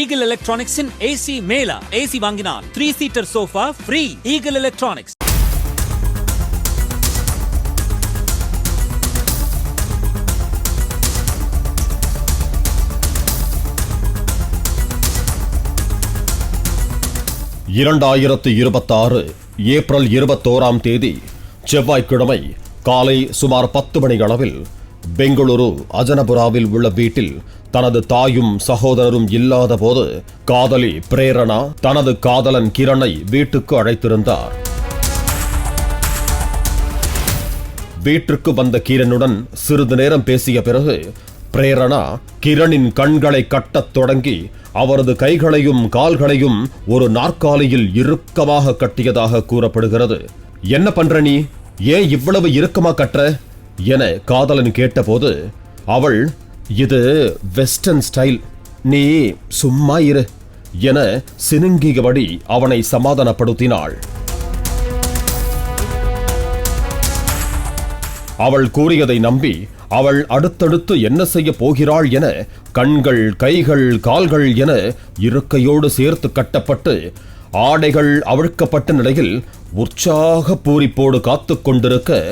Eagle Electronics in AC Mela. AC வாங்கினால் 3-seater sofa free. Eagle Electronics. April 21 தேதி செவ்வாய்க்கிழமை காலை சுமார் 10 மணி அளவில் பெங்களூரு அஜனபுராவில் உள்ள வீட்டில் தனது தாயும் சகோதரரும் இல்லாத போது காதலி பிரேரணா தனது காதலன் கிரனை வீட்டுக்கு அழைத்திருந்தார். வீட்டிற்கு வந்த கிரனுடன் சிறிது நேரம் பேசிய பிறகு பிரேரணா கிரனின் கண்களை கட்டத் தொடங்கி அவரது கைகளையும் கால்களையும் ஒரு நாற்காலியில் இறுக்கமாக கட்டியதாக கூறப்படுகிறது. என்ன பண்ற நீ? ஏன் இவ்வளவு இறுக்கமா கட்டுற என காதலன் கேட்டபோது அவள், இது வெஸ்டர்ன் ஸ்டைல், நீ சும்மா இரு என சினுங்கியபடி அவனை சமாதானப்படுத்தினாள். அவள் கூறியதை நம்பி அவள் அடுத்தடுத்து என்ன செய்ய போகிறாள் என கண்கள், கைகள், கால்கள் என இருக்கையோடு சேர்த்து கட்டப்பட்டு ஆடைகள் அவிழ்க்கப்பட்ட நிலையில் உற்சாக பூரிப்போடு காத்து கொண்டிருக்க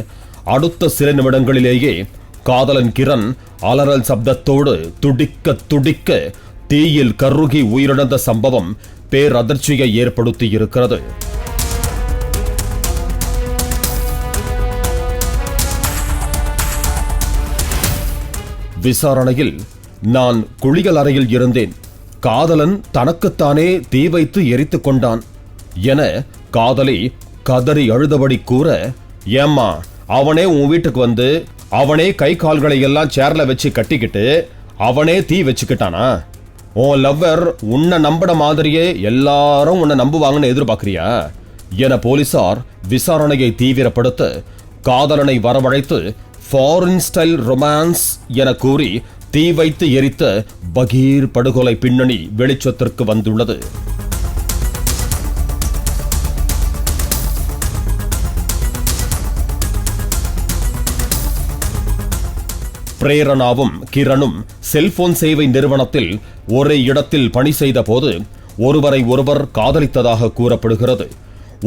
அடுத்த சில நிமிடங்களிலேயே காதலன் கிரண் அலறல் சப்தத்தோடு துடிக்க துடிக்க தீயில் கருகி உயிரிழந்த சம்பவம் பேரதிர்ச்சியை ஏற்படுத்தி இருக்கிறது. விசாரணையில், நான் குளியல் அறையில் இருந்தேன், காதலன் தனக்குத்தானே தீ வைத்து எரித்துக் கொண்டான் என காதலி கதறி அழுதபடி கூற, ஏம்மா அவனே உன் வீட்டுக்கு வந்து அவனே கை கால்களை எல்லாம் சேர்ல வச்சு கட்டிக்கிட்டு அவனே தீ வச்சுக்கிட்டானா? உன் லவ்வர் உன்னை நம்பின மாதிரியே எல்லாரும் உன்னை நம்புவாங்கன்னு எதிர்பார்க்கிறியா என போலீசார் விசாரணையை தீவிரப்படுத்த காதலனை வரவழைத்து ஃபாரின் ஸ்டைல் ரொமான்ஸ் என கூறி தீ வைத்து எரித்த பகீர் படுகொலை பின்னணி வெளிச்சத்திற்கு வந்துள்ளது. பிரேரணாவும் கிரனும் செல்போன் சேவை நிறுவனத்தில் ஒரே இடத்தில் பணி செய்த போது ஒருவரை ஒருவர் காதலித்ததாக கூறப்படுகிறது.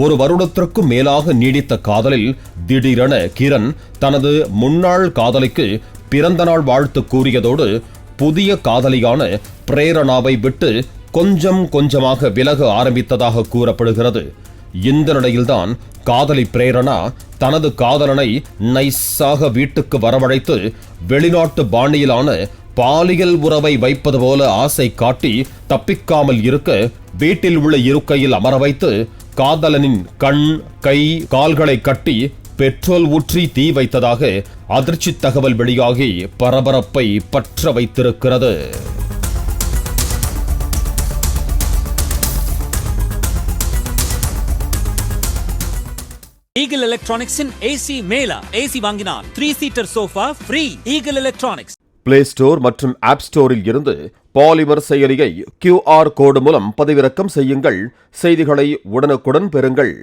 ஒரு வருடத்திற்கும் மேலாக நீடித்த காதலில் திடீரென கிரண் தனது முன்னாள் காதலிக்கு பிறந்த நாள் வாழ்த்து கூறியதோடு புதிய காதலியான பிரேரணாவை விட்டு கொஞ்சம் கொஞ்சமாக விலக ஆரம்பித்ததாக கூறப்படுகிறது. இந்த நிலையில்தான் காதலி பிரேரணா தனது காதலனை நைஸாக வீட்டுக்கு வரவழைத்து வெளிநாட்டு பாணியிலான பாலியல் உறவை வைப்பது போல ஆசை காட்டி தப்பிக்காமல் இருக்க வீட்டில் உள்ள இருக்கையில் அமர வைத்து காதலனின் கண், கை, கால்களை கட்டி பெட்ரோல் ஊற்றி தீ வைத்ததாக அதிர்ச்சி தகவல் வெளியாகி பரபரப்பை பற்ற வைத்திருக்கிறது. Eagle Electronics in AC Mela. AC வாங்கினால் 3-seater sofa free. Eagle Electronics. Play store மற்றும் ஆப் ஸ்டோரில் இருந்து பாலிமர் செயலியை QR கோடு மூலம் பதிவிறக்கம் செய்யுங்கள். செய்திகளை உடனுக்குடன் பெறுங்கள்.